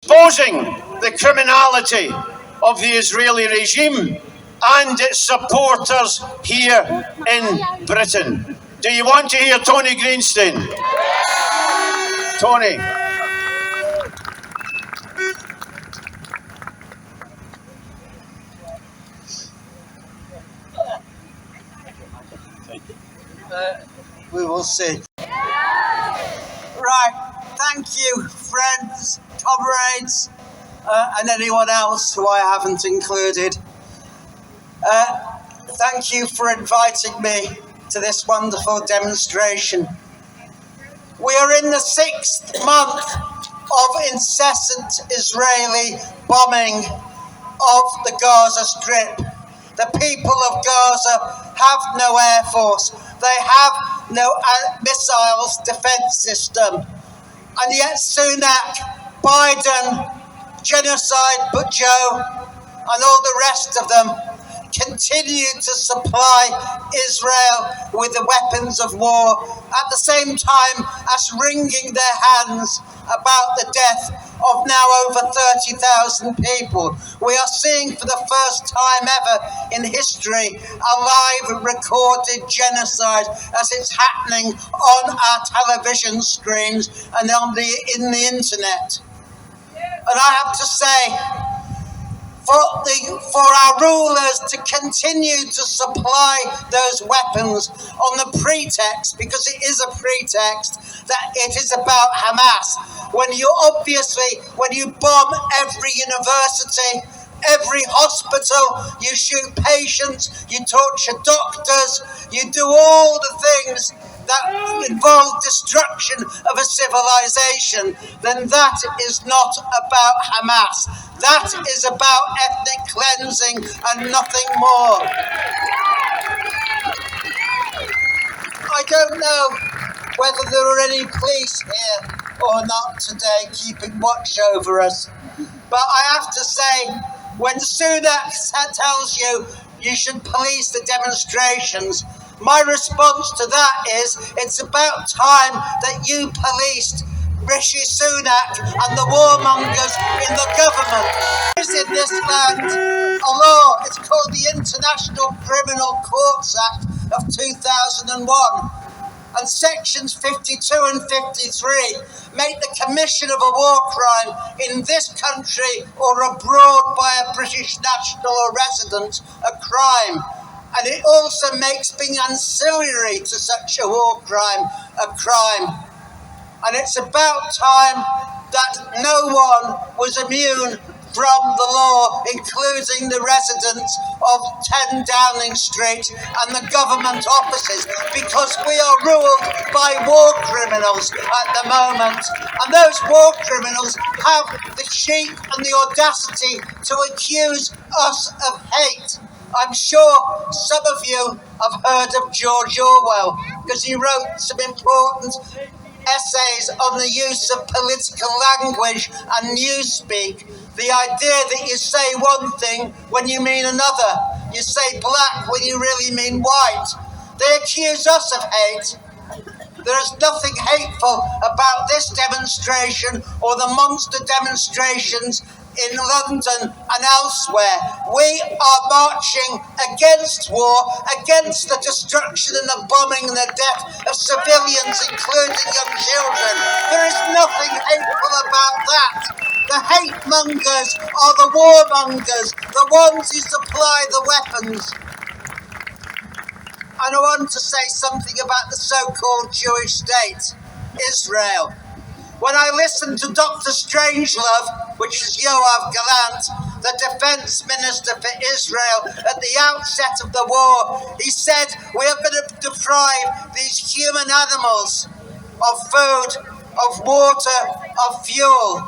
exposing the criminality of the Israeli regime and its supporters here in Britain. Do you want to hear Tony Greenstein? Tony. We will see. Right, thank you, friends, comrades, and anyone else who I haven't included. Thank you for inviting me to this wonderful demonstration. We are in the 6th month of incessant Israeli bombing of the Gaza Strip. The people of Gaza have no air force. They have no missiles defense system. And yet Sunak, Biden, Genocide Joe, and all the rest of them continue to supply Israel with the weapons of war, at the same time as wringing their hands about the death of now over 30,000 people. We are seeing for the first time ever in history a live recorded genocide as it's happening on our television screens and in the internet. And I have to say, for our rulers to continue to supply those weapons on the pretext, because it is a pretext, that it is about Hamas. When you bomb every university, every hospital, you shoot patients, you torture doctors, you do all the things that involve destruction of a civilization, then that is not about Hamas. That is about ethnic cleansing and nothing more. I don't know whether there are any police here or not today keeping watch over us, but I have to say, when Sunak tells you you should police the demonstrations, my response to that is, it's about time that you policed Rishi Sunak and the warmongers in the government. There is in this land a law, it's called the International Criminal Courts Act of 2001. And sections 52 and 53 make the commission of a war crime in this country or abroad by a British national or resident a crime. And it also makes being ancillary to such a war crime a crime. And it's about time that no one was immune from the law, including the residents of 10 Downing Street and the government offices, because we are ruled by war criminals at the moment. And those war criminals have the cheek and the audacity to accuse us of hate. I'm sure some of you have heard of George Orwell, because he wrote some important essays on the use of political language and newspeak. The idea that you say one thing when you mean another. You say black when you really mean white. They accuse us of hate. There is nothing hateful about this demonstration or the monster demonstrations in London and elsewhere. We are marching against war, against the destruction and the bombing and the death of civilians, including young children. There is nothing hateful about that. The hate mongers are the warmongers, the ones who supply the weapons. And I want to say something about the so-called Jewish state, Israel. When I listened to Dr. Strangelove, which is Yoav Gallant, the defense minister for Israel, at the outset of the war, he said, we are going to deprive these human animals of food, of water, of fuel.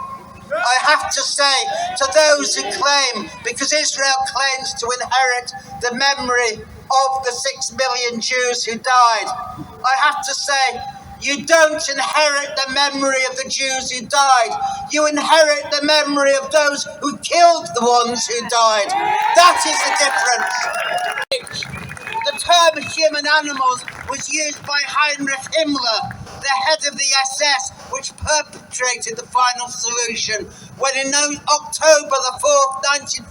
I have to say to those who claim, because Israel claims to inherit the memory of the 6 million Jews who died, I have to say, you don't inherit the memory of the Jews who died. You inherit the memory of those who killed the ones who died. That is the difference. The term human animals was used by Heinrich Himmler the head of the SS, which perpetrated the final solution, when in October the 4th,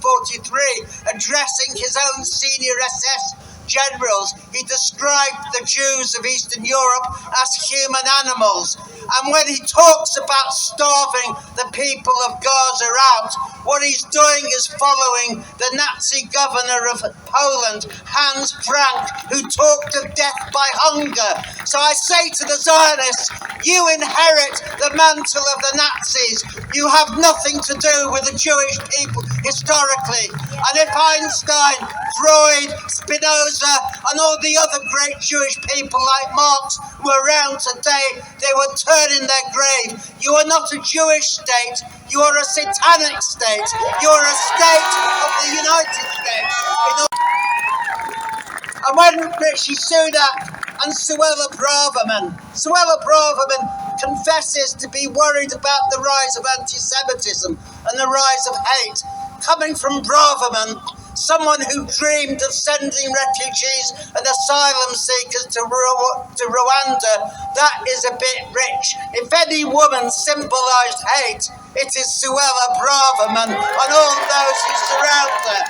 1943, addressing his own senior SS generals, he described the Jews of Eastern Europe as human animals. And when he talks about starving the people of Gaza out, what he's doing is following the Nazi governor of Poland, Hans Frank, who talked of death by hunger. So I say to the Zionists, you inherit the mantle of the Nazis. You have nothing to do with the Jewish people historically. And if Einstein, Freud, Spinoza, and all the other great Jewish people like Marx were around today, they would turn in their grave. You are not a Jewish state, you are a satanic state. You are a state of the United States. And when Rishi Sunak and Suella Braverman confesses to be worried about the rise of anti-Semitism and the rise of hate, coming from Braverman, someone who dreamed of sending refugees and asylum seekers to Rwanda, that is a bit rich. If any woman symbolised hate, it is Suella Braverman and all those who surround her.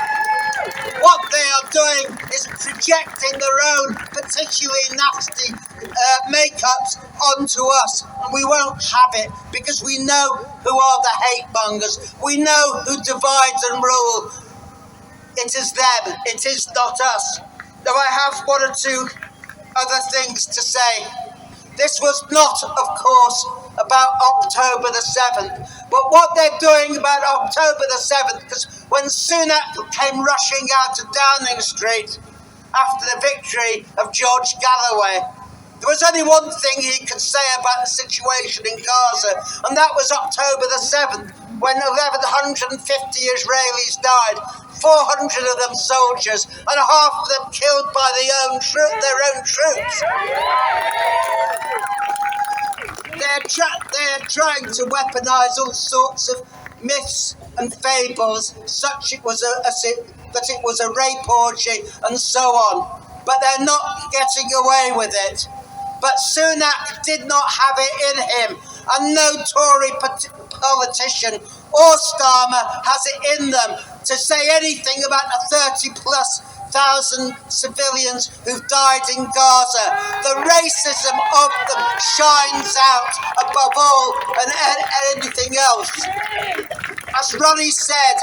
What they are doing is projecting their own particularly nasty makeups onto us, and we won't have it, because we know who are the hate mongers. We know who divides and rule. It is them, it is not us. Now I have one or two other things to say. This was not, of course, about October the 7th, but what they're doing about October the 7th, because when Sunak came rushing out of Downing Street after the victory of George Galloway, there was only one thing he could say about the situation in Gaza, and that was October the 7th, when 1,150 Israelis died, 400 of them soldiers, and half of them killed by their own troops. They're trying to weaponise all sorts of myths and fables, such that it was a rape orgy and so on. But they're not getting away with it. But Sunak did not have it in him, and no Tory politician or Starmer has it in them to say anything about the 30,000+ civilians who've died in Gaza. The racism of them shines out above all and anything else. As Ronnie said,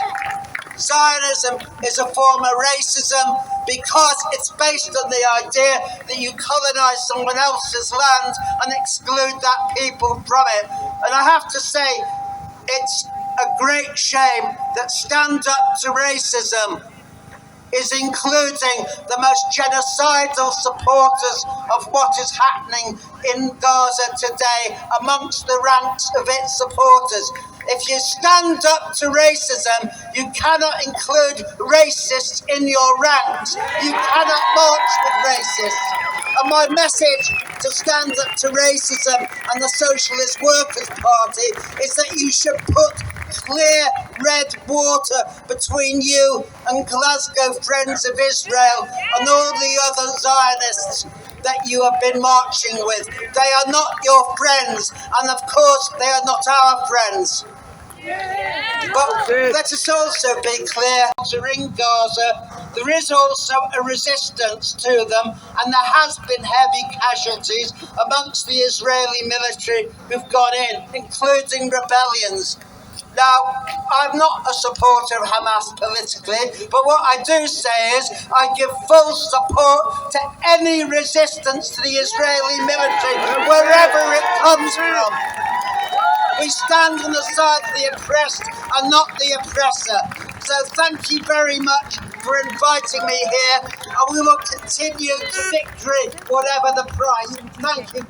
Zionism is a form of racism because it's based on the idea that you colonise someone else's land and exclude that people from it. And I have to say, it's a great shame that Stand Up to Racism is including the most genocidal supporters of what is happening in Gaza today amongst the ranks of its supporters. If you stand up to racism, you cannot include racists in your ranks. You cannot march with racists. And my message to Stand Up to Racism and the Socialist Workers' Party is that you should put clear red water between you and Glasgow Friends of Israel and all the other Zionists that you have been marching with. They are not your friends, and of course they are not our friends. But let us also be clear, in Gaza, there is also a resistance to them, and there has been heavy casualties amongst the Israeli military who've gone in, including rebellions. Now, I'm not a supporter of Hamas politically, but what I do say is I give full support to any resistance to the Israeli military, wherever it comes from. We stand on the side of the oppressed and not the oppressor. So thank you very much for inviting me here, and we will continue to victory, whatever the price. Thank you.